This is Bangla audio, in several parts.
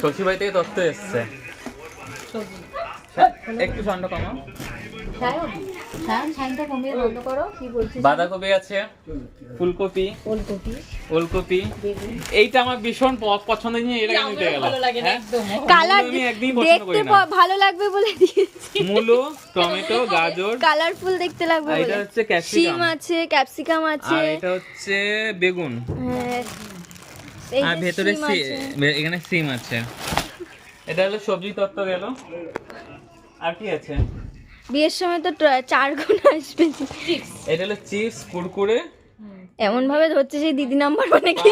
শশী বাড়ি থেকে তত্ত্ব এসছে। একটু ঠান্ডা কমা। বাঁধাকপি আছে, ফুলকপি, ওলকপি। এইটা আমার ভীষণ পছন্দের জিনিস, এটা নিতে গেল। কালার দেখতে ভালো লাগবে বলে দিয়েছি। মূলো, টমেটো, গাজর, কালারফুল দেখতে লাগবে বলে। এটা হচ্ছে ক্যাপসিকাম আছে, ক্যাপসিকাম আছে, আর এটা হচ্ছে বেগুন। হ্যাঁ, আর ভেতরে এখানে সিম আছে। এটা হলো সবজি তত্ত্ব গেল। আর কি আছে? বিয়ের সময় তো 4 গুণ আসবে। এটা হলো চিপস, কুরকুরে। এমন ভাবে ধরছে সেই দিদি নাম্বার মানে কি?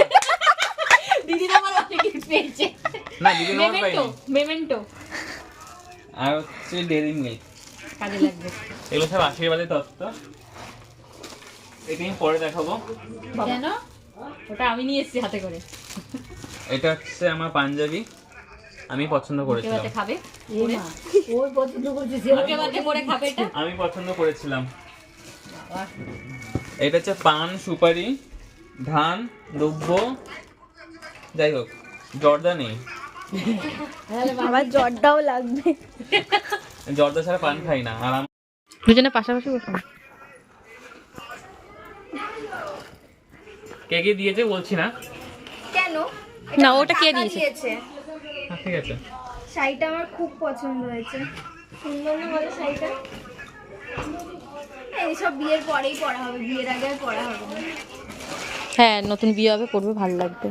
দিদি নাম্বার অনেক পেয়েছে না, দিদি নাম্বার পাইনি। মেমেন্টো আর হচ্ছে ডেইরি মিল্ক, কাজে লাগবে। এগুলো সব আশীর্বাদের তত্ত্ব। এটা আমি পরে দেখাবো। কেন? ওটা আমি নিয়ে এসেছি হাতে করে। এটা হচ্ছে আমার পাঞ্জাবি, আমি পছন্দ করেছিলাম। খাবে? ওই পছন্দ করছিস? পরে খাবে এটা? আমি পছন্দ করেছিলাম। এটা হচ্ছে পান, সুপারি, ধান, দ্রব্য, যাই হোক জর্দা নেই। আবার জ্বরটাও লাগবে। জর্দা ছাড়া পান খাই না। আর দুজনে পাশাপাশি বসুন। কে কে দিয়েছে বলছি না। কেন? না, ওটা কে দিয়েছে? হ্যাঁ, ঠিক আছে। শাড়িটা আমার খুব পছন্দ হয়েছে। সুন্দর না বলো শাড়িটা? এইসব বিয়ের পরেই পরা হবে, বিয়ের আগে আর পরা হবে না। হ্যাঁ, নতুন বিয়ে হবে, পড়বে, ভালো লাগবে।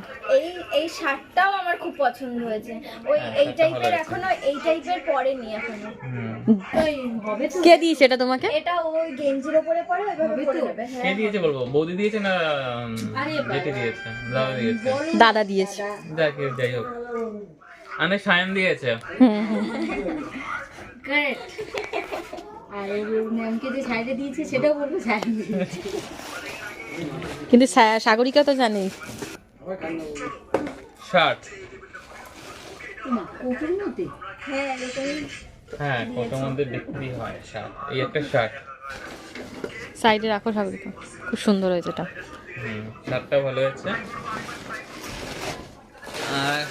এই শার্টটাও আমার খুব পছন্দ হয়েছে। ওই এই টাইপের এখনো এই টাইপের পরেনি এখনো। কে দিয়েছে এটা তোমাকে? এটা ওই গেঞ্জির উপরে পরে ওইভাবে পরে নেবে। কে হ্যাঁ, দিয়েছে বলবো? বৌদি দিয়েছে না যেতে দিয়েছে? দাদা দিয়েছে। দাদা দিয়েছে। যাই হোক, আনে সায়ন দিয়েছে। কারেক্ট। আর ওর ম্যামকে যে শাড়িটা দিয়েছে সেটাও বলবো শাড়ি দিয়েছে। কিন্তু সাগরিকা তো জানে। শার্ট, কোটের মধ্যে? হ্যাঁ এরকমই। হ্যাঁ কোটার মধ্যে বিক্রি হয় শার্ট। এই একটা শার্ট। সাইডে রাখো সাগরিকা, খুব সুন্দর হয়েছে এটা। শার্টটা ভালো হয়েছে। আর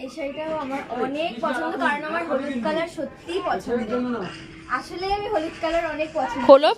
এই শাড়িটাও আমার অনেক পছন্দ, কারণ আমার হলুদ কালার সত্যিই পছন্দ। আসলে আমি হলুদ কালার অনেক পছন্দ। খোলো।